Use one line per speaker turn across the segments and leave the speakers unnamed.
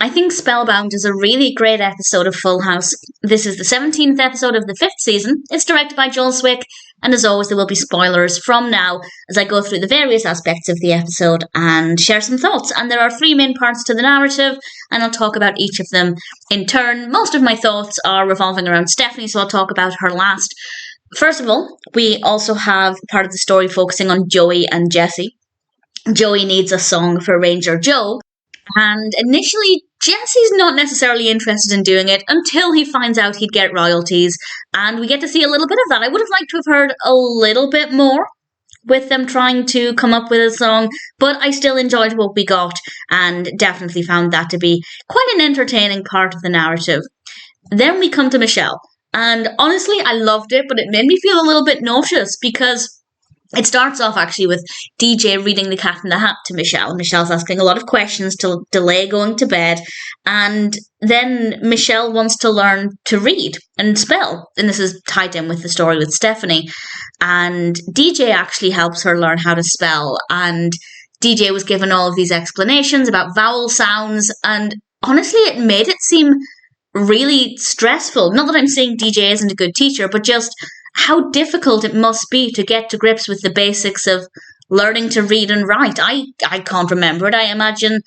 I think Spellbound is a really great episode of Full House. This is the 17th episode of the 5th season. It's directed by Joel Zwick, and as always, there will be spoilers from now as I go through the various aspects of the episode and share some thoughts. And there are 3 main parts to the narrative, and I'll talk about each of them in turn. Most of my thoughts are revolving around Stephanie, so I'll talk about her last. First of all, we also have part of the story focusing on Joey and Jesse. Joey needs a song for Ranger Joe, and initially Jesse's not necessarily interested in doing it until he finds out he'd get royalties, and we get to see a little bit of that. I would have liked to have heard a little bit more with them trying to come up with a song, but I still enjoyed what we got and definitely found that to be quite an entertaining part of the narrative. Then we come to Michelle, and honestly I loved it, but it made me feel a little bit nauseous because it starts off actually with DJ reading The Cat in the Hat to Michelle. Michelle's asking a lot of questions to delay going to bed. And then Michelle wants to learn to read and spell. And this is tied in with the story with Stephanie. And DJ actually helps her learn how to spell. And DJ was given all of these explanations about vowel sounds. And honestly, it made it seem really stressful. Not that I'm saying DJ isn't a good teacher, but just how difficult it must be to get to grips with the basics of learning to read and write. I can't remember it. I imagine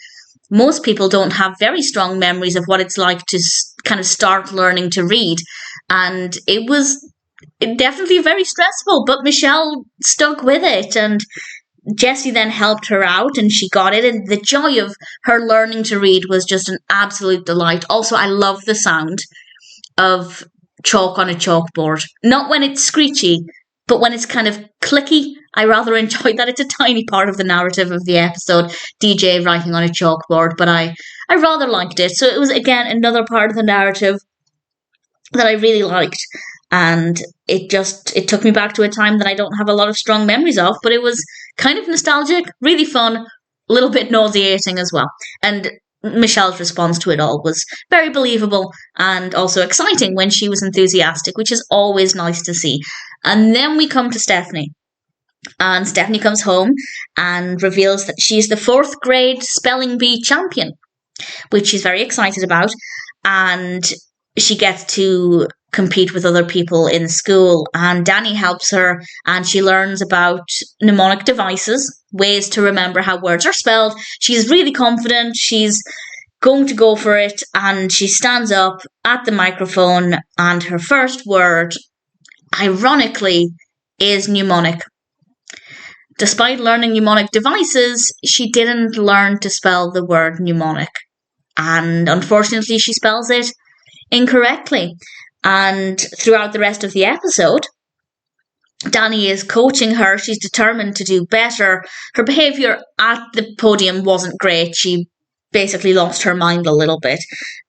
most people don't have very strong memories of what it's like to kind of start learning to read. And it was definitely very stressful, but Michelle stuck with it, and Jessie then helped her out and she got it, and the joy of her learning to read was just an absolute delight. Also, I love the sound of chalk on a chalkboard. Not when it's screechy, but when it's kind of clicky. I rather enjoyed that. It's a tiny part of the narrative of the episode, DJ writing on a chalkboard, but I rather liked it. So it was, again, another part of the narrative that I really liked. And it took me back to a time that I don't have a lot of strong memories of, but it was kind of nostalgic, really fun, a little bit nauseating as well. And Michelle's response to it all was very believable and also exciting when she was enthusiastic, which is always nice to see. And then we come to Stephanie. And Stephanie comes home and reveals that she's the 4th grade spelling bee champion, which she's very excited about. And she gets to compete with other people in school, and Danny helps her, and she learns about mnemonic devices, ways to remember how words are spelled. She's really confident. She's going to go for it, and she stands up at the microphone, and her first word, ironically, is mnemonic. Despite learning mnemonic devices, she didn't learn to spell the word mnemonic, and unfortunately she spells it incorrectly. And throughout the rest of the episode, Danny is coaching her. She's determined to do better. Her behaviour at the podium wasn't great. She basically lost her mind a little bit.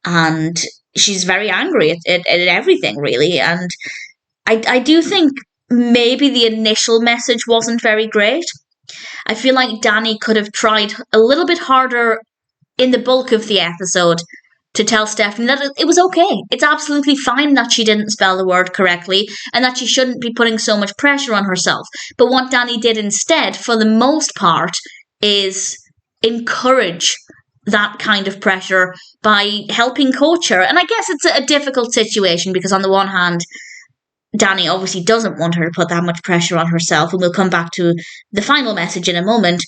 And she's very angry at everything, really. And I do think maybe the initial message wasn't very great. I feel like Danny could have tried a little bit harder in the bulk of the episode to tell Stephanie that it was okay. It's absolutely fine that she didn't spell the word correctly and that she shouldn't be putting so much pressure on herself. But what Danny did instead, for the most part, is encourage that kind of pressure by helping coach her. And I guess it's a difficult situation because on the one hand, Danny obviously doesn't want her to put that much pressure on herself, and we'll come back to the final message in a moment,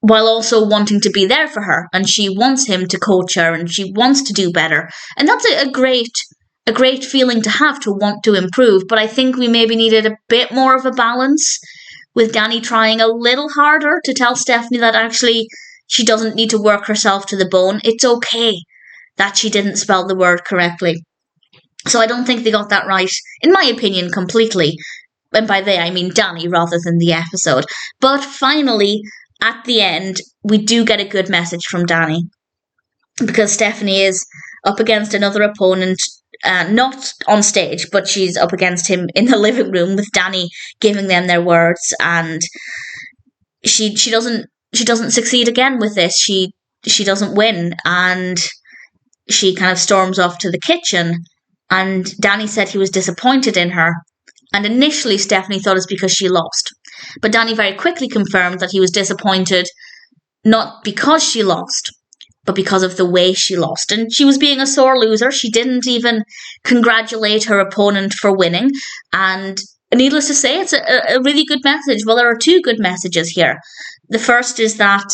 while also wanting to be there for her, and she wants him to coach her, and she wants to do better. And that's a great feeling to have, to want to improve. But I think we maybe needed a bit more of a balance, with Danny trying a little harder to tell Stephanie that actually she doesn't need to work herself to the bone. It's okay that she didn't spell the word correctly. So I don't think they got that right, in my opinion, completely. And by they, I mean Danny rather than the episode. But finally, at the end, we do get a good message from Danny, because Stephanie is up against another opponent, not on stage, but she's up against him in the living room with Danny giving them their words, and she doesn't succeed again with this. She doesn't win, and she kind of storms off to the kitchen, and Danny said he was disappointed in her. And initially, Stephanie thought it's because she lost. But Danny very quickly confirmed that he was disappointed not because she lost, but because of the way she lost. And she was being a sore loser. She didn't even congratulate her opponent for winning. And needless to say, it's a really good message. Well, there are two good messages here. The first is that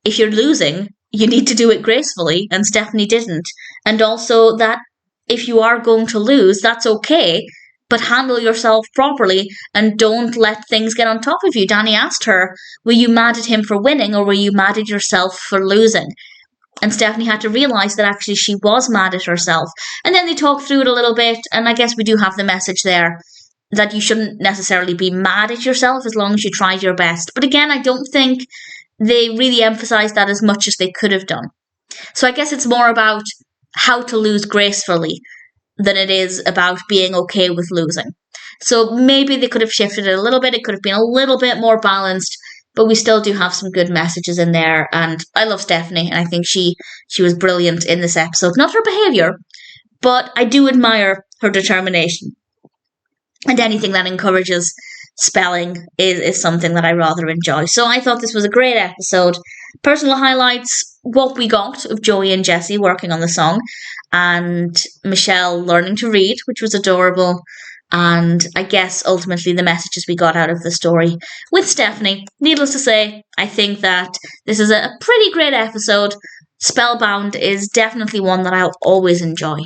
if you're losing, you need to do it gracefully, and Stephanie didn't. And also that if you are going to lose, that's okay, but handle yourself properly and don't let things get on top of you. Danny asked her, were you mad at him for winning or were you mad at yourself for losing? And Stephanie had to realise that actually she was mad at herself. And then they talked through it a little bit, and I guess we do have the message there that you shouldn't necessarily be mad at yourself as long as you tried your best. But again, I don't think they really emphasised that as much as they could have done. So I guess it's more about how to lose gracefully than it is about being okay with losing. So maybe they could have shifted it a little bit. It could have been a little bit more balanced, but we still do have some good messages in there. And I love Stephanie, and I think she was brilliant in this episode. Not her behaviour, but I do admire her determination. And anything that encourages spelling is something that I rather enjoy. So I thought this was a great episode. Personal highlights, what we got of Joey and Jessie working on the song, and Michelle learning to read, which was adorable, and I guess ultimately the messages we got out of the story with Stephanie. Needless to say, I think that this is a pretty great episode. Spellbound is definitely one that I'll always enjoy.